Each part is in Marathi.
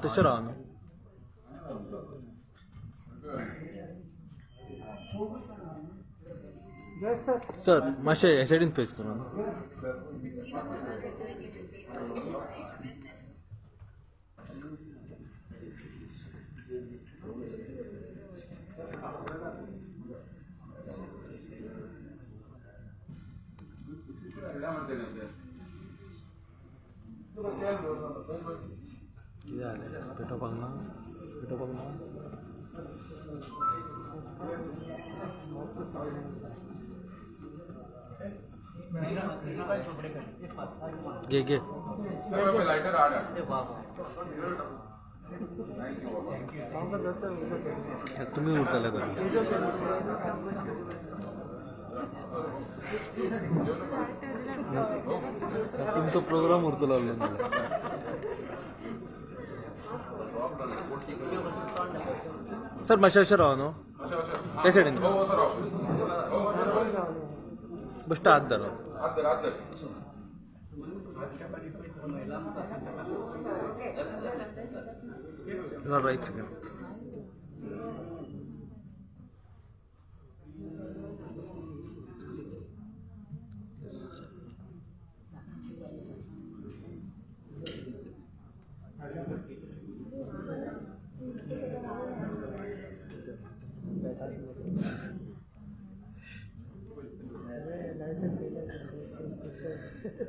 तशें राव सर मातशें हे सायडीन फेस करा पेटोवपाक ना घे लाइटर तुम्ही उरतले तर तुमचो प्रोग्राम उरतलो सर मातशें अशें राव न्हू ते सायडीन बेश्ट हात धर राईट सेकंड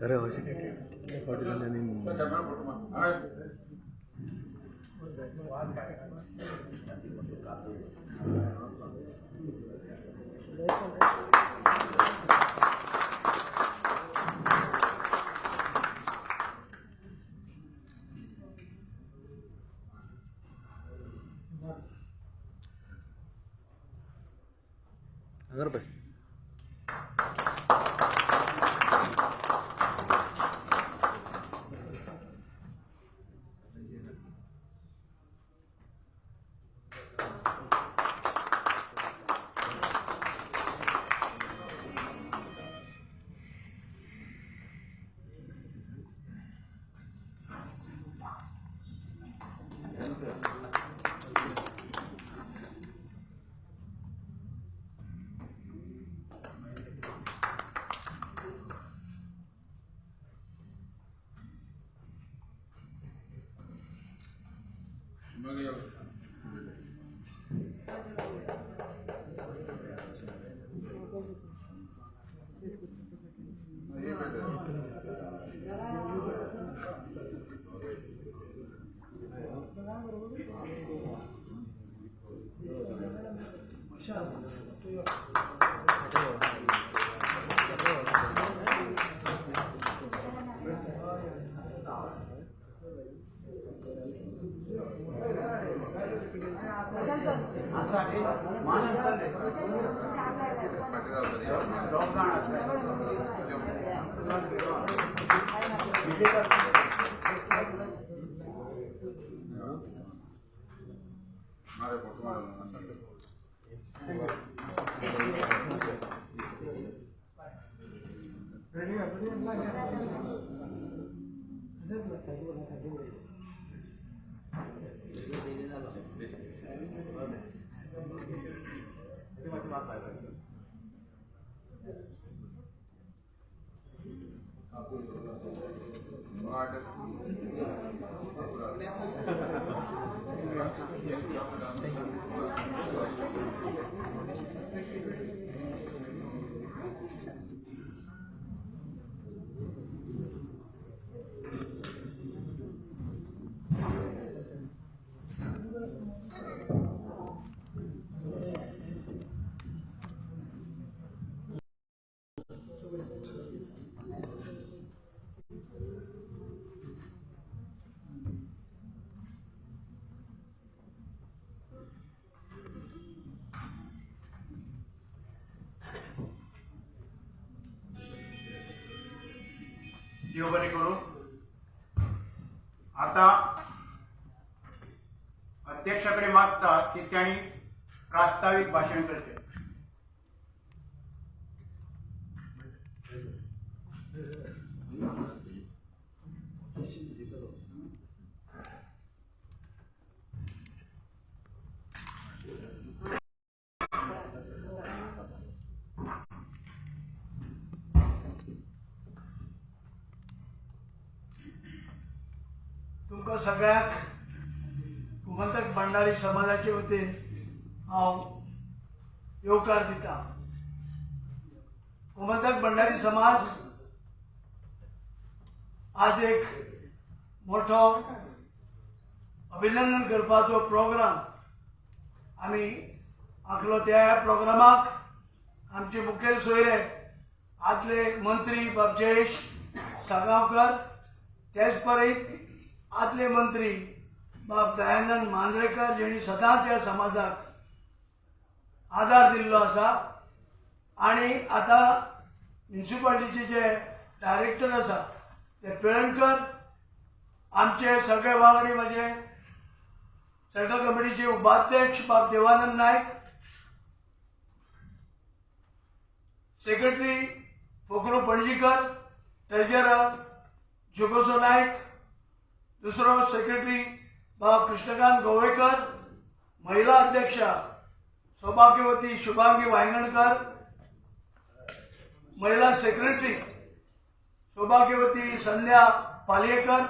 अरे अगर भाई देव बरे करू। आता अध्यक्षाकडे मागता की त्यांनी प्रास्ताविक भाषण करते। तुमकां सगळ्याक गोमंतक भंडारी समाजाचे वतीन हांव येवकार दिता. गोमंतक भंडारी समाज आज एक मोठो अभिनंदन करपाचो प्रोग्राम आमी आखलो. त्या प्रोग्रामाक आमचे मुखेल सोयरे आदले मंत्री बाब जयेश साळगांवकर, तेच परीत आदले मंत्री बाब दयानंद मांद्रेकर जेणी सदांच ह्या समाजाक आदार दिल्लो आसा. आणि आता म्युनिसिपालिटीचे जे डायरेक्टर आसा ते पिळणकर, आमचे सगळे वांगडी म्हणजे सेंट्रल कमिटीचे उपाध्यक्ष बाब देवानंद नायक, सेक्रेटरी फोकरू पणजीकर, ट्रेजरर जोगोसो नायक, दुसरो सेक्रेटरी बाब कृष्णकांत गोवेकर, महिला अध्यक्षा सौभाग्यवती शुभांगी वांयगणकर, महिला सेक्रेटरी सौभाग्यवती Sandhya Palyekar,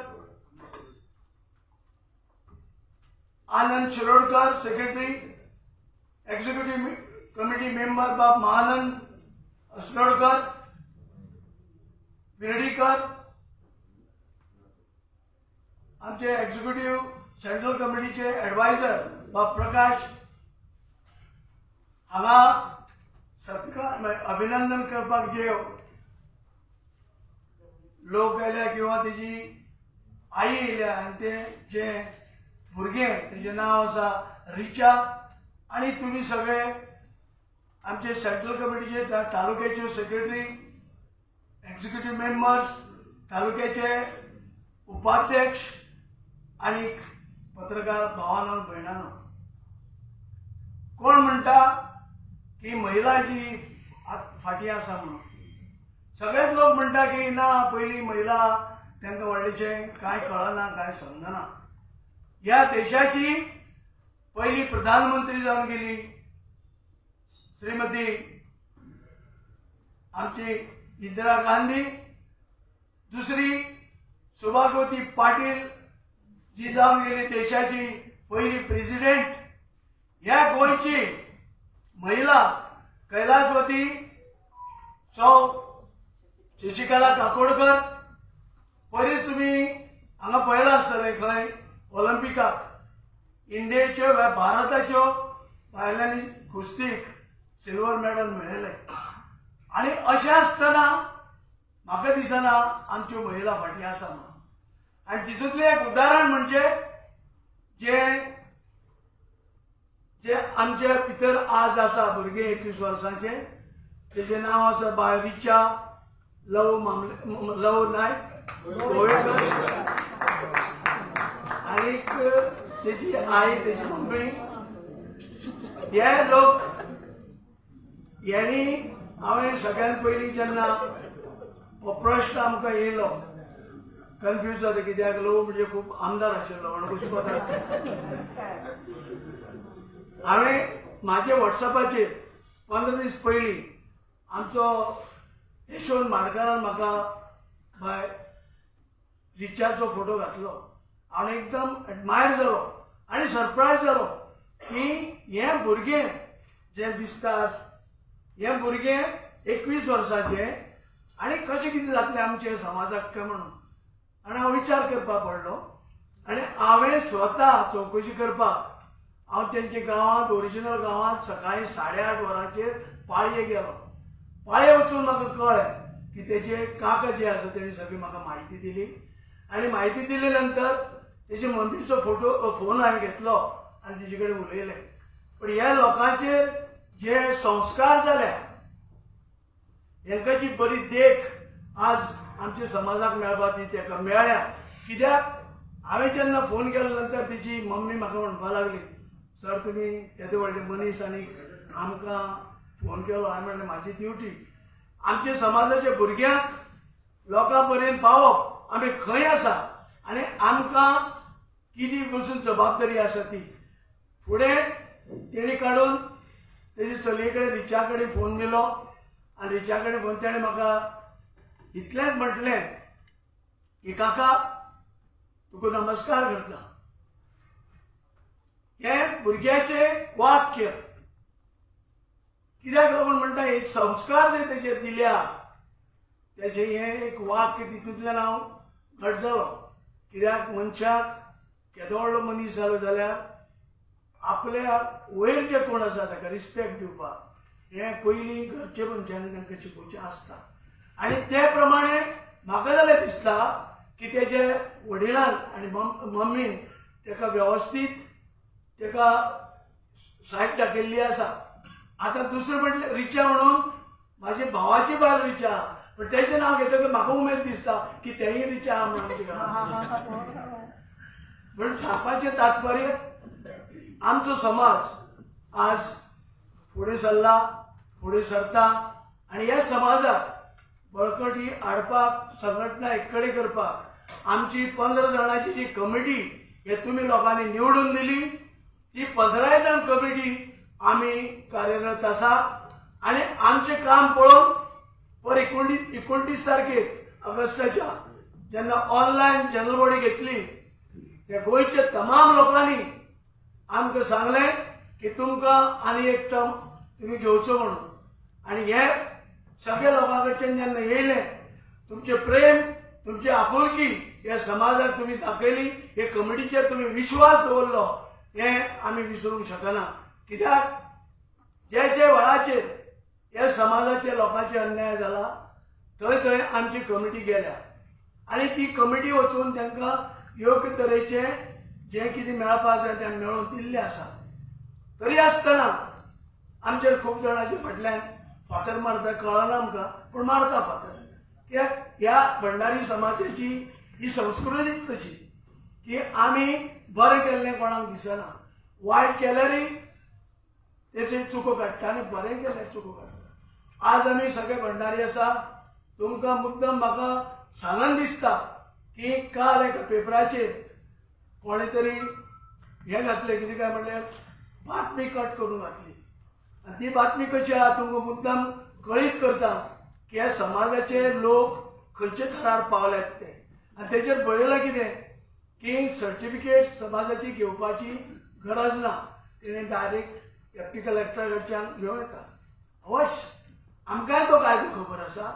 Anand Shirodkar secretary, executive committee member Bab Mahanand अस्नोडकर, बिर्डीकर, आमचे एक्झिक्युटिव्ह सेंट्रल कमिटीचे एडवायझर बाब प्रकाश, हांगा सत्कार अभिनंदन करपाक जे लोक आयल्या किंवा तेजी आई येयल्या आनी ते जे भुरगें तेजें नांव आसा रिचा, आनी तुमी सगळे आमचे सेंट्रल कमिटीचे तालुक्याचे सेक्रेटरी, एक्झिक्युटिव्ह मेंबर्स, तालुक्याचे उपाध्यक्ष आणि पत्रकार भावांनो भयणांनो, कोण म्हणटा की महिला जी फाटी आसा म्हणून, सगळेच लोक म्हणटा की ना पयलीं महिला तांकां व्हडलेशें कांय कळना, कांय समजना. ह्या देशाची पहिली प्रधानमंत्री जावन गेली श्रीमती आमची इंदिरा गांधी, दुसरी सौभाग्यवती पाटील जी जावन गेली देशाची पहिली प्रेसिडेंट. ह्या गोंयची महिला कैलासवती सौ शशिकला काकोडकर, पयलींच तुमी हांगा पळयलां आसतलें खंय ऑलिंपिकाक इंडियेच्यो वा भारताच्यो बायलांनी कुस्तीक सिल्वर मेडल मेळयलें. आनी अशें आसतना म्हाका दिसना आमच्यो महिला फाटीं आसा म्हणून. आनी तितूंतलें एक उदाहरण म्हणजे जे आमचे भितर आज आसा भुरगें 21 वर्सांचे, तेजें नांव आसा बाय रिचा लव नायक गोवेकर, आनी तेजी आई तेजी मम्मी, हे लोक यांनी हांवें सगळ्यात पयलीं जेन्ना हो प्रश्न आमकां येयलो कन्फ्यूज जाता, कित्याक लोक म्हणजे खूब आमदार आशिल्लो अणकुशपता. हांवें म्हाजे व्हॉट्सॅपाचेर 15 दीस पयलीं आमचो यशवंत माडकारान म्हाका बाय रिचाचो फोटो घातलो. हांव एकदम एडमायर जालो आनी सरप्रायज जालो की हें भुरगें जें दिसता हें भुरगें 21 वर्साचें आनी कशें कितें जातलें आमचे समाजाक काय म्हणून. आनी हांव विचार करपाक पडलो आनी हांवें स्वता चवकशी करपाक हांव तेंच्या गांवांत ओरिजिनल गांवांत सकाळीं 8:30 वरांचेर पाळये गेलो. पाळये वचून म्हाका कळ्ळें की तेजे काका जे आसा तेणी सगळी म्हाका म्हायती दिली. आनी म्हायती दिले नंतर तेजे मम्मीचो फोन हांवें घेतलो आनी तेजे कडेन उलयलें. पण ह्या लोकांचेर जे संस्कार जाल्या हेंकाची बरी देख आज आमच्या समाजाक मेळपाची ताका मेळ्ळ्या. कित्याक हांवें जेन्ना फोन केलो नंतर तेजी मम्मी म्हाका म्हणपाक लागली, सर तुमी येदे व्हडले मनीस आनी आमकां फोन केलो. हांवें म्हणलें म्हाजी ड्युटी आमच्या समाजाच्या भुरग्यांक लोकां पर्यंत पावप आमी खंय आसा आनी आमकां कितें पसून जबाबदारी आसा ती फुडें तेणी काडून तेजे चलये कडेन रिचा कडेन फोन दिलो आनी रिचा कडेन फोन तेणें म्हाका इतलेंच म्हटलें की काका तुका नमस्कार करता. हे भुरग्याचें वाक्य कित्याक लागून म्हणटा एक संस्कार जे तेजेर दिल्या तेजे हे एक वाक्य तितूंतल्यान हांव घट जालो. कित्याक मनशाक केदो व्हडलो मनीस जालो जाल्यार आपल्या वयर जे कोण आसा ताका रिस्पेक्ट दिवपाक हें पयलीं घरचे मनशांनी तांकां शिकोवचें आसता. आनी ते प्रमाणे म्हाका जाल्यार दिसता की तेजे वडिलान आनी मम्मीन ताका वेवस्थीत ताका सायड दाखयल्ली आसा. आतां दुसरें म्हटल्यार रिचा म्हणून म्हाजे भावाची बायल रिचा पण तेजें नांव घेतकच म्हाका उमेद दिसता की तेंय रिचा आहा म्हणून तिका. पण सांगपाचें तात्पर्य आमचो समाज आज फुडें सरला फुडें सरता आनी ह्या समाजाक बळकटी हाडपाक संघटना एक कडेन करपाक आमची 15 जाणांची जी कमिटी हे तुमी लोकांनी निवडून दिली ती 15 जाण कमिटी आमी कार्यरत आसा आनी आमचें काम पळोवन पर 29 तारखेक ऑगस्टाच्या जेन्ना ऑनलायन जनरल बॉडी घेतली त्या गोंयच्या तमाम लोकांनी आमकां सांगलें की तुमकां आनी एक टर्म तुमी घेवचो म्हणून आनी हे सगळ्या लोकां कडच्यान जेन्ना येयलें तुमचें प्रेम तुमची आपुलकी ह्या समाजाक तुमी दाखयली हे कमिटीचेर तुमी विश्वास दवरलो हें आमी विसरूंक शकना. कित्याक जे जे वेळाचेर ह्या समाजाच्या लोकांचे अन्याय जाला थंय थंय आमची कमिटी गेल्या आनी ती कमिटी वचून तांकां योग्य तरेचे जें कितें मेळपाक जाय तें मेळोवन दिल्लें आसा. तरी आसतना आमचेर खूब जाणांचे फाटल्यान फातर मारता कळना आमकां पण मारता फातर. कित्याक ह्या भंडारी समाजाची ही संस्कृतीच तशी की आमी बरें केल्लें कोणाक दिसना वायट केल्यारय तेचे चुको काडटा आनी बरें केल्यार चुको काडटा. आज आमी सगळे भंडारी आसा तुमकां मुद्दम म्हाका सांगन दिसता की काल एका पेपराचेर कोणे तरी हें घातलें कितें काय म्हणल्यार बातमी कट करून घातली आनी ती बातमी कशी आहा तुमकां मुद्दम कळीत करता की ह्या समाजाचे लोक खंयचे थरार पावल्यात ते आनी तेचेर बरयलां कितें की सर्टिफिकेट समाजाची घेवपाची गरज ना तेणें डायरेक्ट डेप्टी कलेक्टरा कडच्यान घेवं येता. अवश्य आमकांय तो कायदो खबर आसा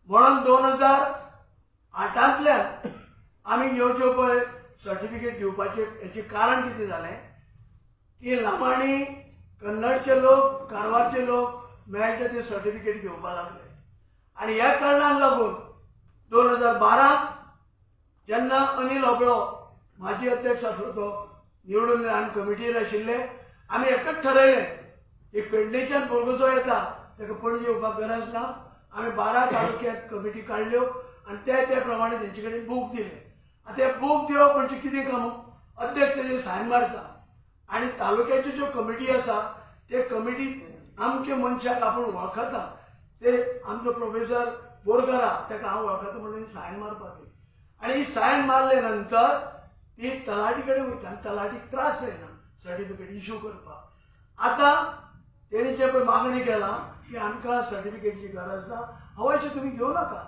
म्हणून 2008तल्यान आमी ह्यो ज्यो पळय सर्टिफिकेट घेवपाचें हेचें कारण कितें जालें की लांबाणी कन्नडचे लोक कारवारचे लोक मेळटा ते सर्टिफिकेट घेवपाक लागले आनी ह्या कारणाक लागून 2012 जेन्ना अनिल होबळो माजी अध्यक्ष आसलो तो निवडून आनी कमिटीर आशिल्ले आमी एकच ठरयलें की पेडणेच्यान बोरगोसो येता ताका पणजे येवपाक गरज ना. आमी 12 तालुक्यांत कमिटी काडल्यो आनी ते प्रमाणे तेंचे कडेन बूक दिले. आतां ते बूक दिवप म्हणजे कितें काम अध्यक्ष जे सायन मारता आनी तालुक्याच्यो ज्यो कमिटी आसा ते कमिटीत अमके मनशाक आपूण वळखता ते आमचो प्रोफेसर बोरकारा ताका हांव वळखता म्हणून सायन मारपाक आनी ही सायन मारले नंतर ती तलाटी कडेन वयता आनी तलाटीक त्रास जायना सर्टिफिकेट इश्यू करपाक. आतां तेणी जे पळय मागणी केला की आमकां सर्टिफिकेटची गरज ना अवश्य तुमी घेवं नाका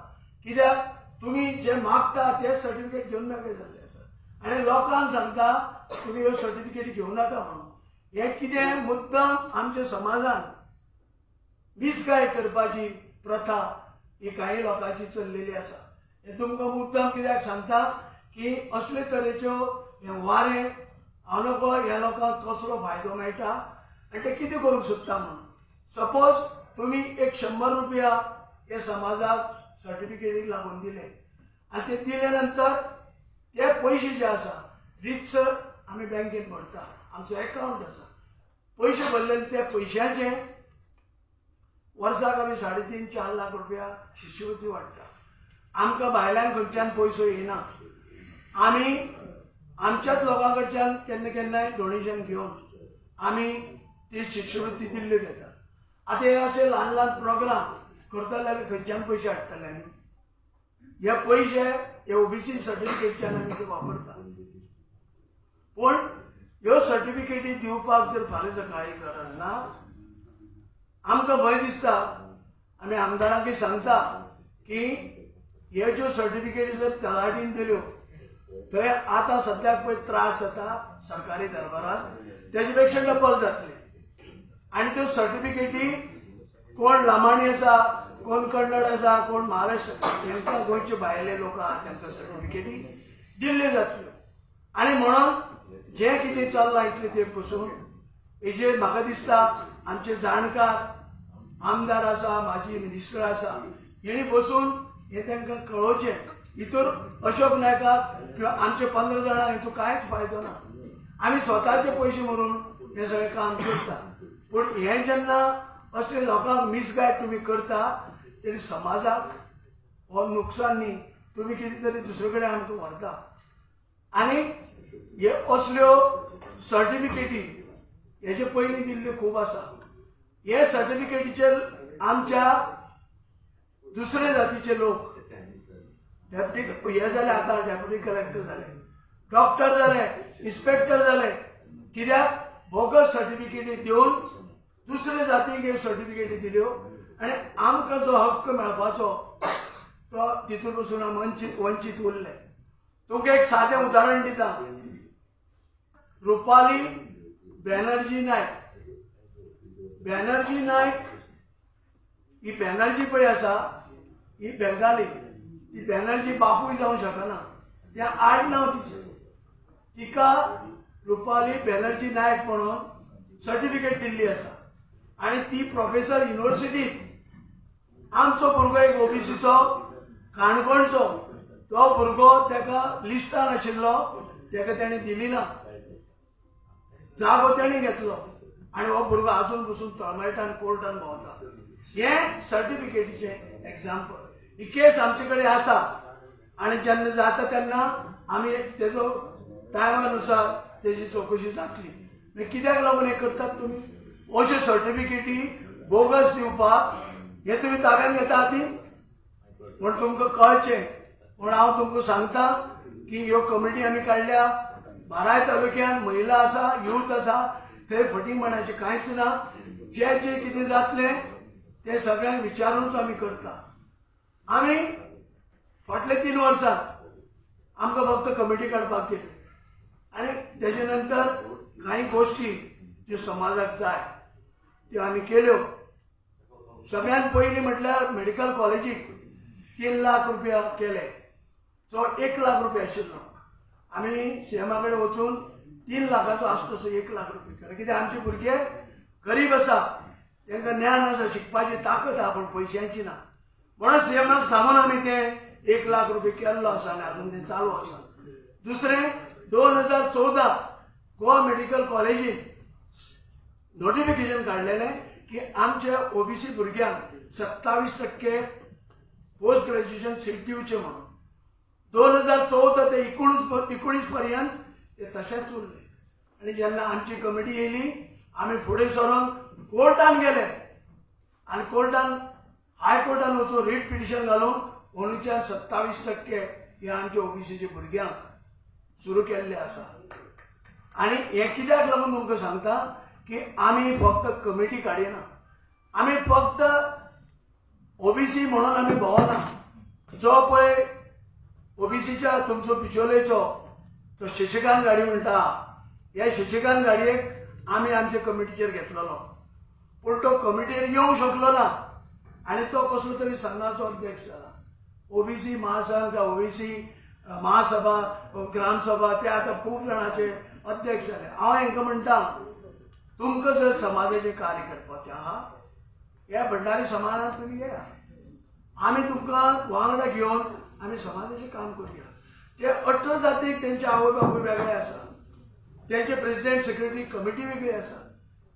कित्याक तुमी जे मागता तेच सर्टिफिकेट घेवन मेळटा जाल्ले आसा आनी लोकांक सांगता तुमी ह्यो सर्टिफिकेट घेवं नाका म्हणून. हें कितें मुद्दम आमच्या समाजान मिसगायड करपाची प्रथा ही काही लोकांची चल्लेली आसा. हें तुमकां मुद्दम कित्याक सांगता की असले तरेच्यो हें वारें हांव नको ह्या लोकांक कसलो फायदो मेळटा आनी ते कितें करूंक सोदता म्हणून. सपोज तुमी एक 100 रुपया हे समाजाक सर्टिफिकेटीक लागून दिले आनी ते दिले नंतर ते पयशे जे आसा रितसर आमी बँकेत भरता आमचो अकाउंट आसा पयशे भरले ते पयशांचे वर्साक आमी 3.5-4 लाख रुपया शिश्यवृत्ती वाडटा. आमकां भायल्यान खंयच्यान पयसो येना आमी आमच्याच लोकां कडच्यान केन्ना केन्नाय डोनेशन घेवन आमी ती शिश्यवृत्ती दिल्ल्यो घेतात. आतां हे अशे ल्हान ल्हान प्रोग्राम करतले जाल्यार खंयच्यान पयशे हाडटले आमी हे पयशे हे ओबीसी सर्टिफिकेटच्यान आमी ते वापरता. पूण ह्यो सर्टिफिकेटी दिवपाक जर फाल्यां सकाळी गरज ना, आमकां भंय दिसता. आमी आमदारांकय सांगता की ह्यो ज्यो सर्टिफिकेटी जर तलाटीन दिल्यो थंय आतां सद्याक पळय त्रास जाता सरकारी दरबारात, तेजे पेक्षा डबल जातले. आनी त्यो सर्टिफिकेटी कोण लांबाणी आसा, कोण कन्नड आसा, कोण महाराष्ट्र, तांकां गोंयचे भायले लोक आहात तांकां सर्टिफिकेटी दिल्ल्यो जातल्यो. आनी म्हणून जें कितें चल्लां इतले तेंप पसून हेजेर म्हाका दिसता आमचे जाणकार आमदार आसा, माजी मिनिस्टर आसा, हेणी बसून हे तांकां कळोवचें. हितूर अशोक नायकाक किंवा आमचे 15 जाणांक हेचो कांयच फायदो ना. आमी स्वताचे पयशे म्हणून हे सगळें काम करता. पूण हे जेन्ना अशें लोकांक मिसगायड तुमी करता तेन्ना समाजाक हो नुकसान न्ही, तुमी कितें तरी दुसरे कडेन आमकां व्हरता. आनी हे असल्यो सर्टिफिकेटी हेजे पयलीं दिल्ल्यो खूब आसा. हे सर्टिफिकेटीचेर आमच्या दुसरे जातीचे लोक डेप्युटी हे जाले, आतां डेप्युटी कलेक्टर जाले, डॉक्टर जाले, इन्स्पेक्टर जाले. कित्याक बोगस सर्टिफिकेटी दिवन दुसरे जातीक हे सर्टिफिकेटी दिल्यो आनी आमकां जो हक्क मेळपाचो तो तितून पसून वंचीत उरले. तुमकां एक सादें उदाहरण दिता. रुपाली बॅनर्जी नायक, बॅनर्जी नायक ही बॅनर्जी पळय आसा ही बेंगाली. ती बॅनर्जी बापूय जावंक शकना, तें आडनांव तिचें. तिका रुपाली बॅनर्जी नायक म्हणून सर्टिफिकेट दिल्ली आसा आनी ती प्रोफेसर युनिवर्सिटीत. आमचो भुरगो एक ओबीसीचो काणकोणचो, तो भुरगो ताका लिस्टान आशिल्लो, ताका ताणें दिली ना, जागो ताणें घेतलो आनी हो भुरगो आजून पसून तळमळटान कोर्टान भोंवता. हें सर्टिफिकेटीचें एग्जाम्पल. ही केस आमचे कडेन आसा आनी जेन्ना जाता तेन्ना आमी तेजो टायमानुसार तेजी चवकशी जातली. मागीर कित्याक लागून हें करतात तुमी? अश्यो सर्टिफिकेटी बोगस दिवपाक हे तुमी ताब्यान घेतात ती म्हण तुमकां कळचें. म्हण हांव तुमकां सांगता की ह्यो कमिटी आमी काडल्या. बाराय तालुक्यान महिला आसा, यूथ आसा, थंय फटींगपणाचें कांयच ना. जें जें कितें जातलें तें सगळ्यांक विचारूनच आमी करता. आमी फाटले 3 वर्सां आमकां फक्त कमिटी काडपाक केली आनी तेजे नंतर कांय गोश्टी ज्यो समाजाक जाय त्यो आमी केल्यो. सगळ्यात पयलीं म्हटल्यार मेडिकल कॉलेजीक 3 लाख रुपया केले, जो 1 लाख रुपया आशिल्लो. आमी सीएमा कडेन वचून 3 लाखाचो आसता तसो 1 लाख रुपया केलो. कित्याक आमचे भुरगे गरीब आसा, तांकां ज्ञान आसा, शिकपाची ताकद आहा, पूण पयशांची ना. म्हणून सीएमाक सांगून आमी ते 1 लाख रुपया केल्लो आसा आनी अजून ते चालू आसा. दुसरें 2014 गोवा मेडिकल कॉलेजीन नोटिफिकेशन काडलेलें की आमच्या ओबीसी भुरग्यांक 27% पोस्ट ग्रॅज्युएशन सीट दिवचे म्हणून. 2014 ते 19 पर्यंत ते तशेंच उरले. आनी जेन्ना आमची कमिटी येयली आमी फुडें सरून कोर्टान गेले आनी कोर्टान हायकोर्टान वचून रीट पिटिशन घालून अंदूच्यान 27% हे आमच्या ओबीसीच्या भुरग्यांक सुरू केल्ले आसा. आनी हें कित्याक लागून तुमकां सांगता की आमी फक्त कमिटी काडिना, आमी फक्त ओबीसी म्हणून आमी भोंवना. जो पळय ओबीसीच्या तुमचो बिचोलेचो तो शशिकांत गाडी म्हणटा, ह्या शशिकांत गाडयेक आमी आमच्या कमिटीचेर घेतलेलो, पूण तो कमिटीर येवंक शकलो ना आनी तो कसलो तरी संघाचो अध्यक्ष जाला. ओबीसी महासंघ काय ओबीसी महासभा ग्रामसभा ते आतां खूब जाणांचे अध्यक्ष जाले. हांव हांकां म्हणटा तुमकां जर समाजाचें कार्य करपाचें आहा ह्या भंडारी समाजांत तुमी येया, आमी तुमकां वांगडा घेवन आमी समाजाचें काम करुया. ते 18 जातीक तेंचे आवय बापूय वेगळे आसा, तेंचे प्रेसिडेंट सेक्रेटरी कमिटी वेगळी आसा,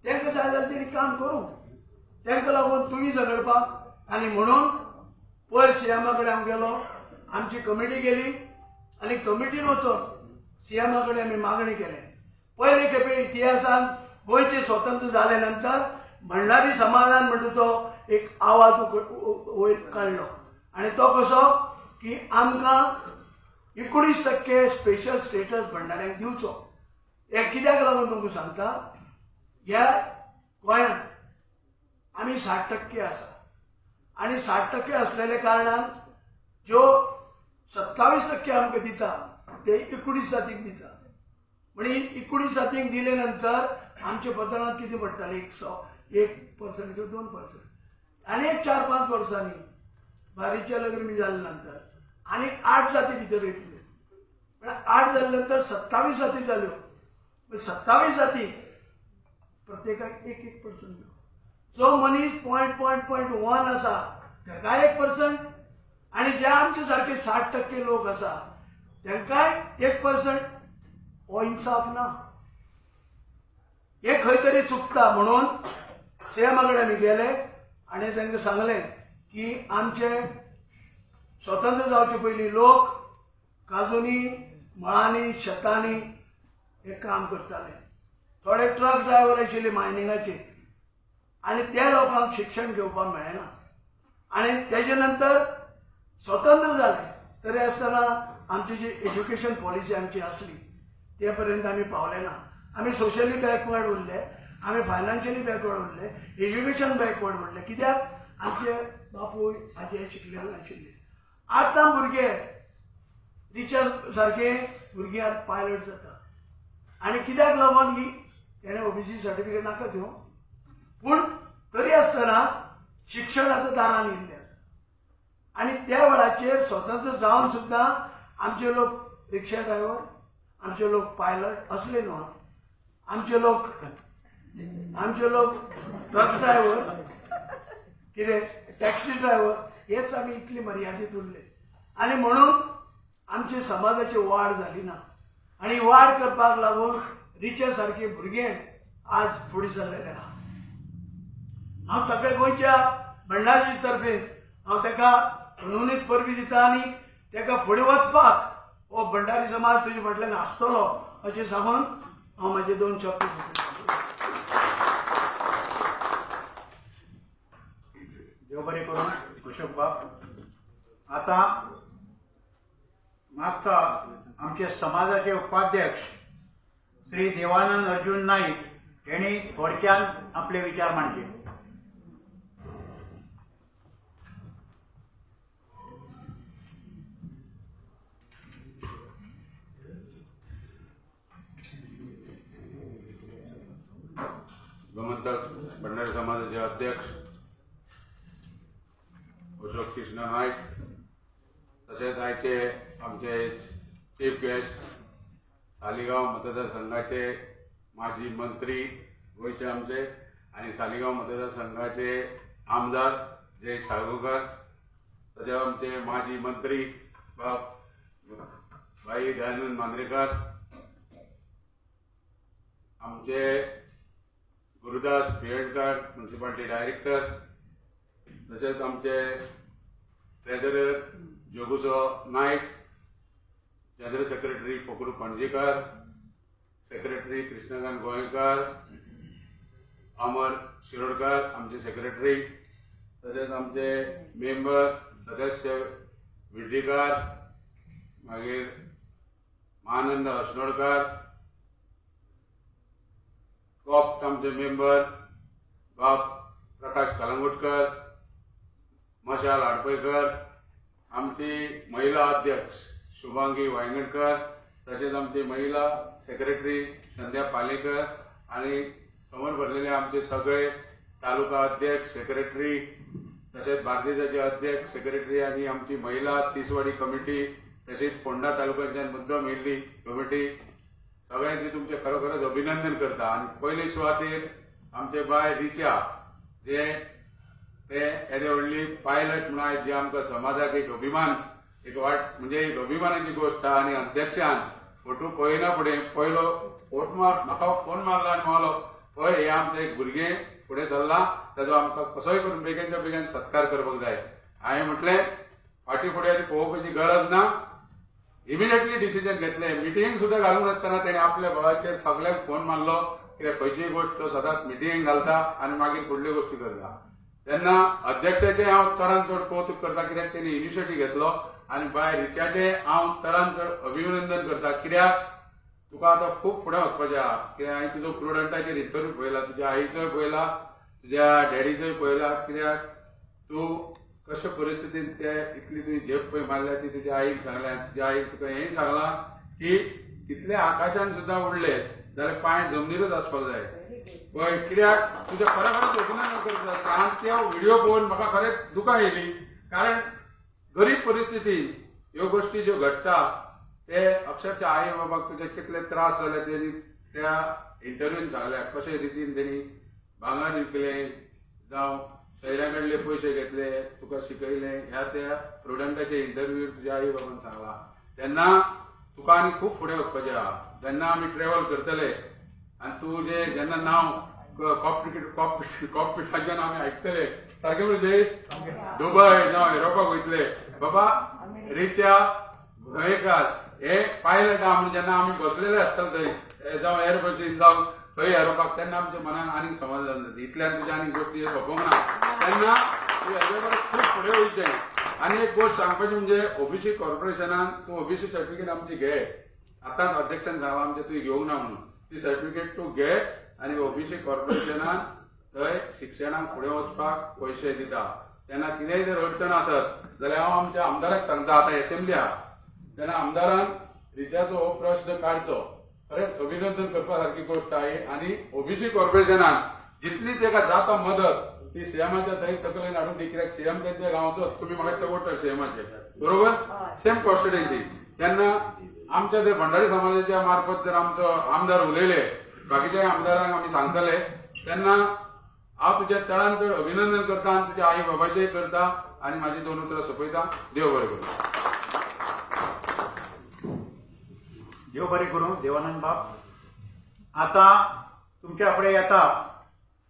तांकां जाय जाल्यार तेणी काम करूं. तांकां लागून तुमी झगडपाक आनी म्हणून पयर सीएमा कडेन हांव गेलो, आमची कमिटी गेली आनी कमिटीन वचून सीएमा कडेन आमी मागणी केलें. पयले खेपे इतिहासान गोंयचें स्वतंत्र जाले नंतर भंडारी समाजान म्हणटा तो एक आवाज वयर काडलो आनी तो कसो की आमकां 19% स्पेशल स्टेटस भंडाऱ्यांक दिवचो. हे कित्याक लागून तुमकां सांगता, ह्या गोंयांत आमी 60% आसा आनी 60% असलेल्या कारणान ज्यो 27% आमकां दिता ते 19 जातीक दिता. म्हणजे 19 जातीक दिले नंतर आमच्या पत्रांत कितें पडटलें, 1% किंवा 2%. आनी एक 4-5 वर्सांनी बारीच्या लग्न बी जाले नंतर आनी 8 जाती भितर येतल्यो. म्हळ्यार 8 जाले नंतर 27 जाती जाल्यो. 27 जाती प्रत्येकाक 1% मेळ्ळो. जो मनीस 0.1 आसा ताकाय 1%, आनी जे आमचे सारखे 60% लोक आसा तांकांय 1%. हो इन्साफ ना. हे खंय तरी चुकता. म्हणून सीएमा कडेन आमी गेले आनी तांकां सांगलें की आमचे स्वतंत्र जावचे पयलीं लोक काजूंनी, मळांनी, शेतांनी हे काम करताले. थोडे ट्रक ड्रायव्हर आशिल्ले मायनिंगाचे आनी त्या लोकांक शिक्षण घेवपाक मेळना. आनी तेजे नंतर स्वतंत्र जाले तरी आसतना आमची जी एज्युकेशन पॉलिसी आमची आसली ते पर्यंत आमी पावले ना. आमी सोशली बॅकवर्ड उरले, आमी फायनान्शियली बॅकवर्ड उरले, एज्युकेशन बॅकवर्ड उरले. कित्याक आमचे बापूय आजे शिकलेले नाशिल्ले. आतां भुरगे रिचर सारखे भुरगे आतां पायलट जाता. आनी कित्याक लागून की तेणें ओबीसी सर्टिफिकेट नाका घेवं, पूण तरी आसतना शिक्षण आतां दारान येयल्लें आसा. आनी त्या वेळाचेर स्वतंत्र जावन सुद्दां आमचे लोक रिक्षा ड्रायव्हर, आमचे लोक पायलट असले न्हू, आमचे लोक ट्रक ड्रायव्हर, कितें टॅक्सी ड्रायव्हर, हेच आमी इतली मर्यादीत उरले. आनी म्हणून आमचे समाजाची वाड जाली ना. आनी वाड करपाक लागून रिचे सारखे भुरगे आज फुडें सरलेले आहा. हांव सगळ्या गोंयच्या भंडारी तर्फे हांव ताका नोंदणीत परबी दिता आनी ताका फुडें वचपाक हो भंडारी समाज तुजे फाटल्यान आसतलो अशें सांगून हांव म्हाजे 2 शब्द देव बरें करून अशोक बाब. आता मागता आमचे समाजाचे उपाध्यक्ष श्री देवानंद अर्जुन नाईक यांनी थोडक्यान आपले विचार मांडचे. गोमंतक भंडारी समाजाचे अध्यक्ष अशोक कृष्ण नाईक, तसेच आयचे आमचे चीफ गेस्ट सालिगांव मतदारसंघाचे माजी मंत्री गोयचे आमचे आणि सालिगांव मतदारसंघाचे आमदार जय साळगांवकर, तसेच आमचे माजी मंत्री भाई दयानंद मांद्रेकर, आमचे गुरुदास पियडकर म्युनिसिपालिटी डायरेक्टर, तसेच आमचे treasurer जोगुसो Naik, general secretary फोकरू पणजीकर, secretary Krishnakant Goykar, अमर शिरोडकर आमचे सेक्रेटरी, तसेच आमचे मेंबर सदस्य विर्डीकर, मागीर महानंद हसनोडकर, कॉप्ट आमचे मेंबर बाब प्रकाश कलंगुटकर, मशाल आडपयकर, आमची महिला अध्यक्ष शुभांगी वांयगणकर, तसेच आमची महिला सेक्रेटरी संध्या पालेकर आणि समोर भरलेले आमचे सगळे तालुका अध्यक्ष सेक्रेटरी, तसेच बार्देजाचे अध्यक्ष सेक्रेटरी आणि आमची महिला तिसवाडी कमिटी, तसेच फोंडा तालुक्याच्यान मुद्दम येयल्ली कमिटी, सगळ्यांचे तुमचे खरोखरच अभिनंदन करता. आणि पयले सुवातेर आमचे बाय रिचा जे ते येदे व्हडली पायलट म्हणून आयज जे आमकां समाजाक एक अभिमान, एक वाट म्हणजे एक अभिमानाची गोष्ट. आणि अध्यक्षान फोटो पळयना फुडें पयलो फोट म्हाका फोन मारलो आनी म्हणलो पळय हे आमचें एक भुरगें फुडें सरलां, ताजो आमकां कसोय करून बेगीनच्या बेगीन सत्कार करपाक जाय. हांवें म्हटलें फाटीं फुडें पळोवपाची गरज ना, इमिडिएटली डिसिजन घेतले. मिटिंग सुद्धा घालूंक नासतना तेणे आपल्या बळाचेर सगळ्यांक फोन मारलो, कित्याक खंयचीय गोष्ट सदांच मिटिंग घालता आनी मागीर फुडल्यो गोश्टी करता. तेन्ना अध्यक्षाचें हांव चडांत चड कौतुक करता, कित्याक तेणी इनिशिएटीव घेतलो आनी बाय रिचाचे हांव चडांत चड अभिनंदन करता. कित्याक तुका आतां खूब फुडें वचपाचें आहा. कित्याक हांवें तुजो प्रुडंटाचेर इंटरव्यू पळयला, तुज्या आईचोय पळयला, तुज्या डॅडीचोय पळयला. कित्याक तूं कशे परिस्थितीन ते इतली तुवें झेप पळय मारल्या ती तुज्या आईक सांगल्या. तुज्या आईक तुका हेंय सांगलां की कितले आकाशान सुद्दां उडले जाल्यार पांय जमनीरच आसपाक जाय पळय. कित्याक तुजें खरें खरेंच अभिनंदन करता. हांव त्यो व्हिडिओ पळोवन म्हाका खरेंच दुकां येयली. कारण गरीब परिस्थितीन ह्यो गोश्टी ज्यो घडटा ते अक्षरशः आई बाबाक तुजे कितले त्रास जाले तेणी त्या इंटरव्यून सांगल्या. कशे रितीन तेणी भांगर विकलें जावं सयऱ्या कडले पयशे घेतले, तुका शिकयलें, ह्या त्या प्रुडंटाचे इंटरव्यू तुज्या आई बाबान सांगला. तेन्ना तुका आनी खूब फुडें वचपाचें आहा. जेन्ना आमी ट्रॅव्हल करतले आनी तुजें जेन्ना नांव कॉकपिटाच्यान आमी आयकतले सारकें म्हणजे दुबय जावं युरोपाक वयतले बाबा रिचा गोंयकार हे पायलट आहा म्हणून जेन्ना आमी बसलेले आसतले थंय जावं एर बसीन जावं थंय येवपाक तेन्ना आमच्या मनान आनीक समाधान जाता. इतल्यान तुज्या आनीक गोश्टी सोंपोंक ना. तेन्ना तूं हेजे परस खूब फुडें वयचें. आनी एक गोश्ट सांगपाची म्हणजे ओबीसी कॉर्पोरेशनान तूं ओबीसी सर्टिफिकेट आमची घे. आतांच अध्यक्षान सांगलां आमचे तुवें घेवंक ना म्हणून. ती सर्टिफिकेट तूं घे आनी ओबीसी कॉर्पोरेशनान थंय शिक्षणाक फुडें वचपाक पयशे दिता. तेन्ना कितेंय जर अडचण आसत जाल्यार हांव आमच्या आमदाराक सांगता. आतां एसेंब्ली आहा तेन्ना आमदारान रिचाचो हो प्रश्न काडचो. खरेंच अभिनंदन करपा सारकी गोश्ट आहे. आनी ओबीसी कॉर्पोरेशनान जितली ताका जाता मदत ती सीएमाच्या थंय तकलेन हाडून दी. कित्याक सीएम तेंच्या गांवचो तुमी म्हाका ते वोटर सीएमाचे बरोबर सेम कॉन्स्टिट्युएन्सी. तेन्ना आमच्या जर भंडारी समाजाच्या मार्फत जर आमचो आमदार उलयले बाकीच्या आमदारांक आमी सांगतले तेन्ना हांव तुजें चडांत चड अभिनंदन करता आनी तुज्या आई बाबाचेंय करता आनी म्हाजी 2 उतरां सोंपयता. देव बरें करूं. देव बरें करूं देवानंद बाब. आता तुमच्या फुडें येता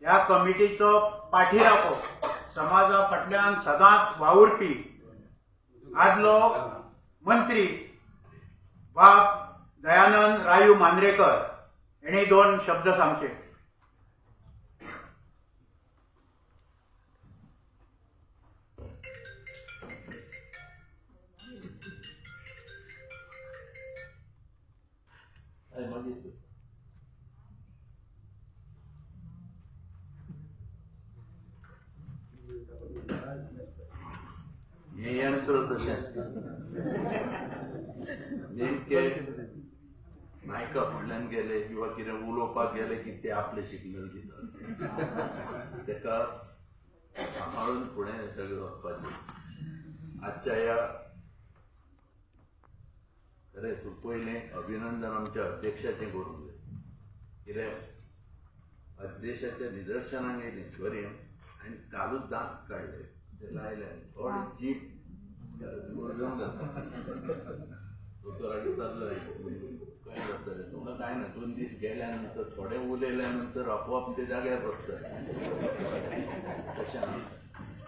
ह्या कमिटीचो पाठीराखो समाजा फाटल्यान सदांच वावुरपी आदलो मंत्री बाब दयानंद रायू मांद्रेकर हेणी 2 शब्द सांगचे. हे यंत्र तशें नेमके मायका फुडल्यान गेले किंवा कितें उलोवपाक गेले की ते आपले सिग्नल दितात. तेका सांबाळून फुडें सगळें वचपाचें. आजच्या ह्या खरें तूं पयलें अभिनंदन आमच्या अध्यक्षाचें करूंक जाय. कित्याक अध्यक्षाच्या निदर्शनाक येयलें बरें आनी कालूच दांत काडले ते लायले थोडी जीप जावंक जाता. दोतोराक जाल्लो काय जातलें तुमकां कांय ना. 2 दीस गेल्या नंतर थोडें उलयल्या नंतर आपोआप ते जाग्यार बसतात. तशें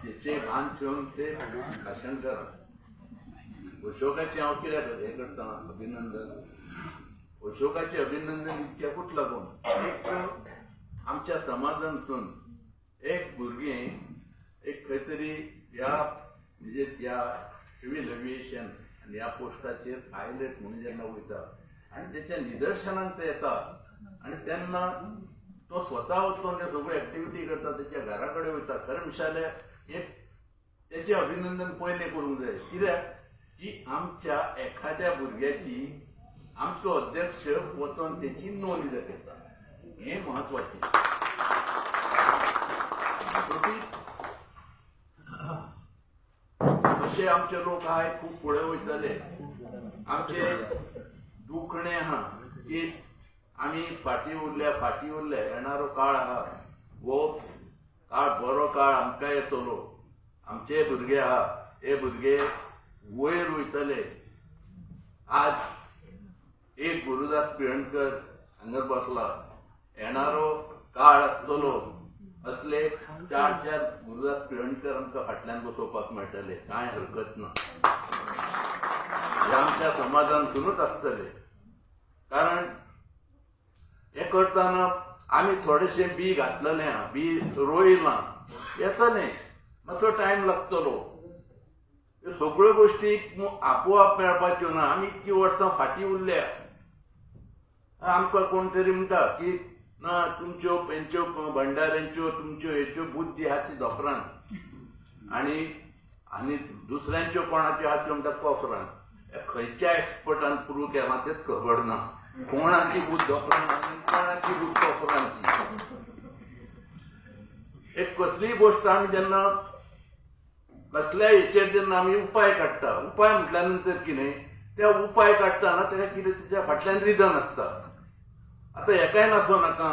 तेचे भान ठेवन ते भाशण करा. अशोकाचें हांव कित्याक हें करता अभिनंदन. अशोकाचें अभिनंदन इतक्याकूच लागून एक आमच्या समाजांतून एक भुरगें एक खंय तरी ह्या म्हणजे ह्या सिव्हिल एव्हिएशन आनी ह्या पोस्टाचेर पायलट म्हणून जेन्ना वयता आनी तेच्या निदर्शनाक ते येता आनी तेन्ना तो स्वता वचून ते सगळ्यो एक्टिविटी करता तेच्या घरा कडेन वयता. खरें म्हणशाल्यार एक तेचें अभिनंदन पयलें करूंक जाय. कित्याक की आमच्या एखाद्या भुरग्याची आमचो अध्यक्ष वचून तेची नोंद घेता हें म्हत्वाचें. अशे आमचे लोक आहाय खूब फुडें वयतले. आमचे दुखणें आहा की आमी फाटी उरले येणारो काळ आहा वो काळ बरो काळ आमकां येतलो. आमचे भुरगे आहा हे भुरगे वयर वयतले. आज एक गुरुदास पिळणकर हांगर बसला. येणारो काळ आसतलो असले 4 गुरुदास पिळणकर आमकां फाटल्यान बसोवपाक मेळटले. कांय हरकत ना. हे आमच्या समाजांतूनच आसतले. कारण हे करतना आमी थोडेशे बी घातलेले आहा बी रोयलां येतलें मातसो टायम लागतलो. ह्यो सगळ्यो गोष्टी आपोआप मेळपाच्यो ना. आमी इतकी वर्सां फाटीं उरल्या. आमकां कोण तरी म्हणटा की ना तुमच्यो हेंच्यो भंडाऱ्यांच्यो तुमच्यो हेच्यो बुद्धी आहा ती धोपरान आनी दुसऱ्यांच्यो कोणाच्यो आहा त्यो म्हणटा कोफरान. खंयच्या एक्सपर्टान प्रूव्ह केला तेच खबर ना. कोणाची बुद्ध धोपरान आनी कोणाची बुद्ध कोफरांची. एक कसलीय गोष्ट आमी जेन्ना कसल्याय हेचेर जेन्ना आमी उपाय काडटा, उपाय म्हटल्या नंतर कितें त्या उपाय काडटाना तेका कितें तेच्या फाटल्यान रिजन आसता. आतां हेकाय नासो नाका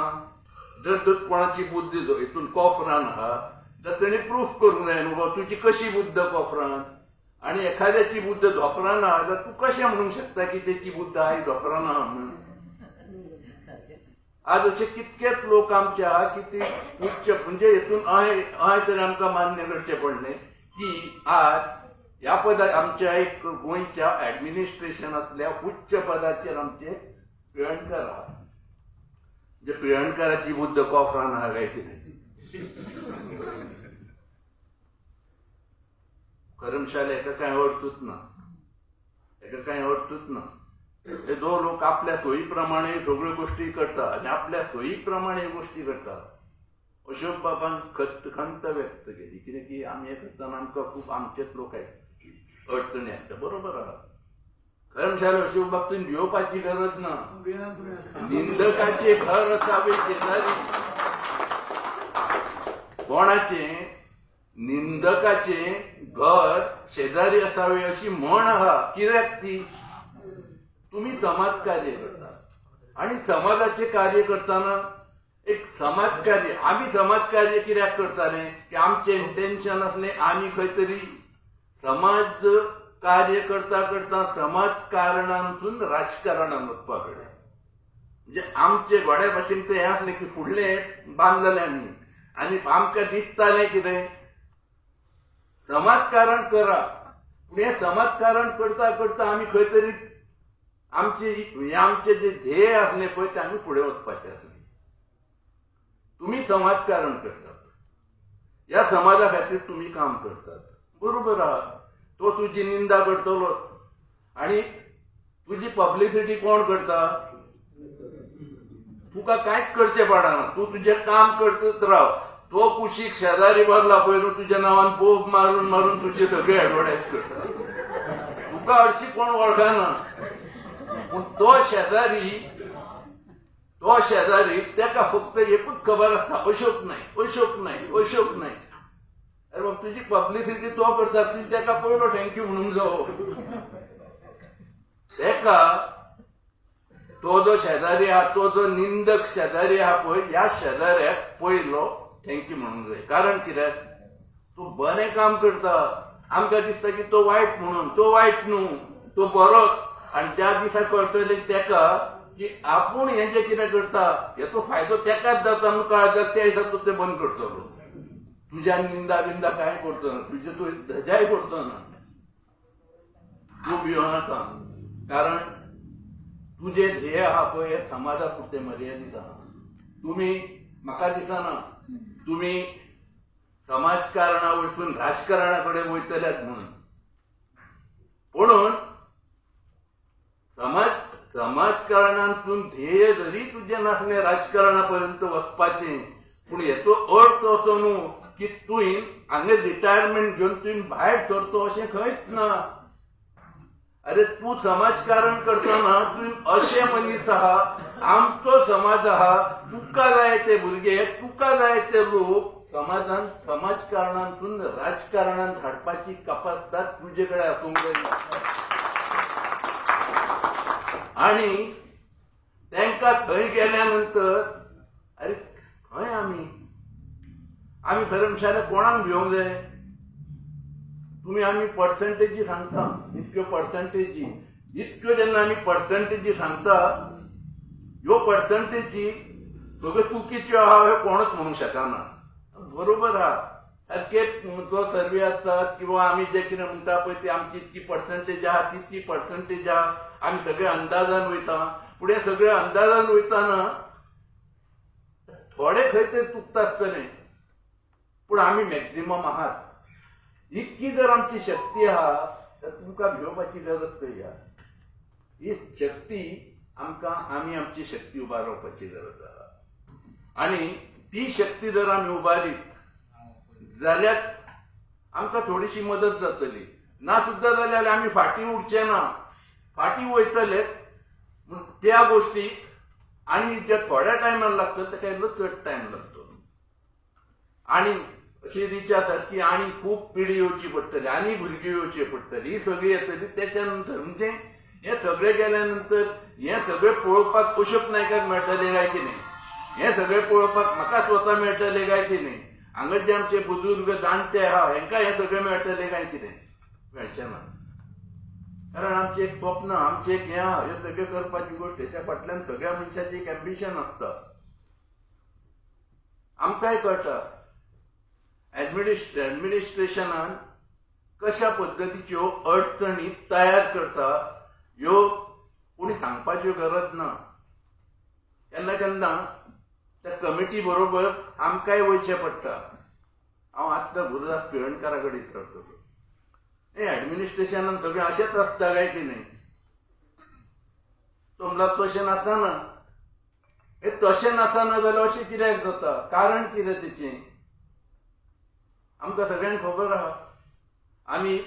जर कोणाची बुद्ध हितून कोफरान आहा जाल्यार तेणी प्रूफ करूंक जाय न्हू बाबा तुजी कशी बुद्ध कोफरान. आनी एखाद्याची बुद्ध धोपरान आहा जाल्यार तूं कशें म्हणूंक शकता की तेची बुद्ध आहा ही धोपरान आहा म्हणून. आज असे कितकेच लोक आमचे आहा की ती उच्च म्हणजे हितून अहें तरी आमकां मान्य करचें पडलें की आज ह्या पदा आमच्या एक गोंयच्या ऍडमिनिस्ट्रेशनांतल्या उच्च पदाचेर आमचे पिळणकर आहा. म्हणजे पिळणकराची बुद्ध कोफरान आहा काय कितें. कर्मशाला हेका कांय अर्थूच ना. हेका कांय अर्थूच ना. हे दोन लोक आपल्या सोयी प्रमाणे सगळ्यो गोष्टी करता आनी आपल्या सोयी प्रमाणे गोष्टी करता. अशोक बाबान खंत व्यक्त केली कित्याक की आमी हे करतना आमकां खूब आमचेच लोक अडचणी येता. बरोबर आहा. कर्मशाला अशोक बाब तुवें भिवपाची गरज ना. निंदकाचे घर असावे शेजारी. कोणाचे निंदकाचे घर शेजारी असावे अशी म्हण आहा. कित्याक ती तुम्ही समाज कार्य करता आणि समाजाचे कार्य करताना एक समाज कार्य आम्ही समाज कार्य कित्याक करताले की आमचे इंटेन्शन असले आम्ही खंय तरी समाज कार्य करता करता समाजकारणांतून राजकारणांत वचपाकडे म्हणजे आमचे गोड्या भाशेन ते हे आसले की फुडले बांदलेले आमी आनी आमकां दिसतालें कितें समाजकारण करा. पूण हे समाजकारण करता करता आमी खंय तरी आमचे जे ध्येय असले पळय ते आमी फुडें वचपाचे आसले. तुम्ही समाजकारण करतात. या समाजा खातीर तुम्ही काम करतात. बरोबर आहा. तो तुजी निंदा करतलो आणि तुजी पब्लिसिटी कोण करता. तुका कांयच करचें पडना. तूं तुजें काम करतच राव. तो कुशीक शेजारी बसला पळय न्हू तुज्या नांवान बोब मारून मारून तुजे सगळे एडवर्टायज करता. तुका हरशीं कोण वळखना. पूण तो शेजारी तेका फक्त एकूच खबर आसता अशोक नायक. अरे मग तुजी पब्लिसिटी तो करता ती तेका पयलो थँक्यू म्हणूंक जावो. तेका तो जो शेजारी आहा तो जो निंदक शेजारी आहा पळय ह्या शेजाऱ्याक पयलो थँक्यू म्हणूंक जाय. कारण कित्याक तो बरें काम करता. आमकां दिसता की तो वायट म्हणून. तो वायट न्हू. तो बरोच. आनी ज्या दिसा कळटले तेका की आपूण हें जें कितें करता हेचो फायदो तेकाच जाता म्हणून कळटा त्या दिसा तूं तें बंद करतलो. तुज्या निंदा बिंदा कांय करचो ना. तुजे तूं धजाय करचो ना. तूं भियो नाका. कारण तुजें ध्येय आहा पळय हें समाजा पुरतें मर्यादीत आहा. तुमी म्हाका दिसना तुमी समाजकारणा वयतून राजकारणा कडेन वयतल्यात म्हणून. म्हणून समाजकारणांतून ध्येय जरी तुजें नासलें राजकारणा पर्यंत वचपाचें पूण हेचो अर्थ असो न्हू की तुवें हांगा रिटायरमेंट घेवन तुवें भायर सरतो अशें खंयच ना. अरे तूं समाजकारण करतना तुवें अशें मनीस आहा आमचो समाज आहा तुका जाय ते भुरगे तुका जाय ते लोक समाजान समाजकारणांतून राजकारणांत हाडपाची कपासता तुजे कडेन आसूंक जाय. आणि त्यांका थंय गेल्यानंतर अरे खंय आमी धर्मशाला कोणाक घेवंक जाय. तुम्ही आमी पर्संटेजी सांगता इतक्यो पर्संटेजी इतक्यो जेन्ना आमी पर्संटेजी सांगता ह्यो पर्संटेजी सगळ्यो चुकीच्यो आहा हे कोणूच म्हणूंक शकना. बरोबर आहा. सारके जो सर्वे आसतात किंवा आमी जे कितें म्हणटा पळय ती आमची इतकी पर्संटेज आहा तितकी पर्संटेज आहा आमी सगळे अंदाजान वयता. पूण हे सगळे अंदाजान वयताना थोडे खंय तरी चुकता आसतले पूण आमी मॅक्झिमम आहात. इतकी जर आमची शक्ती आहा तर तुमकां भिवपाची गरज खंय आहा. ही शक्ती आमकां आमी आमची शक्ती उबारवपाची गरज आहा. आणि ती शक्ती जर आमी उबारीत जाल्यार आमकां थोडीशी मदत जातली. ना सुद्दां जाल्यार आमी फाटीं उरचे ना, फाटीं वयतले. म्हूण त्या गोष्टीक आनी जे थोड्या टायमार लागतले ताका इल्लो चड टायम लागतलो. आनी अशी रीच आसा की आनी खूब पिढी येवची पडटली, आनी भुरगीं येवची पडटली. ही सगळी येतली. त्याच्या नंतर म्हणजे हे सगळें केल्या नंतर हे सगळें पळोवपाक अशोक नायकाक मेळटलें काय की नाही, हे सगळें पळोवपाक म्हाका स्वता मेळटलें काय की नाही, हांगा जे आमचे बुजुर्ग जाणटे आहा हेंकां हे सगळें मेळटलें काय कितें, मेळचें ना. कारण आमचें एक स्वप्न, आमचें एक हें आहा, हे सगळें करपाची गोष्ट. हेच्या फाटल्यान सगळ्या मनशाची एक एम्बिशन आसता. आमकांय कळटा ऍडमिनिस्ट्रेशनान कशा पद्दतीच्यो अडचणी तयार करता ह्यो कोणी सांगपाच्यो गरज ना. केन्ना केन्ना त्या कमिटी बरोबर आमकांय वयचें पडटा. हांव आत्तां गुरुदास पिळणकारा कडेन रावतलो. हे ऍडमिनिस्ट्रेशनान सगळें अशेंच आसता काय की नाही. तो म्हणला तशें नासना. हे तशें नासना जाल्यार अशें कित्याक जाता, कारण कितें तेचें आमकां सगळ्यांक खबर आहा. आमी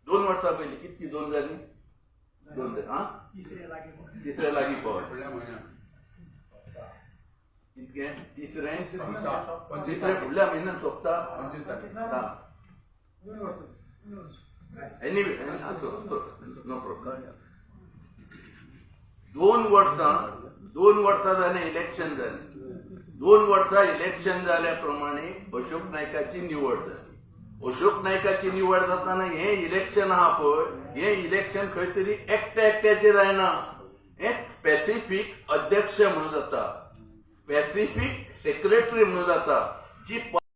2 वर्सां पयलीं कितली 2 जाली 2 तिसऱ्या लागीं पावले. कितकें तिसरें फुडल्या म्हयन्यान सोंपता. Anyway no problem. 2 वर्सां जालें इलेक्शन जालें. 2 वर्सां इलेक्शन जाल्या प्रमाणे अशोक नायकाची निवड जाली. अशोक नायकाची निवड जाताना हे इलेक्शन आहा पळय, हे इलेक्शन खंय तरी एकट्याचेर जायना. हे स्पेसिफीक अध्यक्ष म्हणून जाता, स्पेसिफीक सेक्रेटरी म्हणून जाता. जी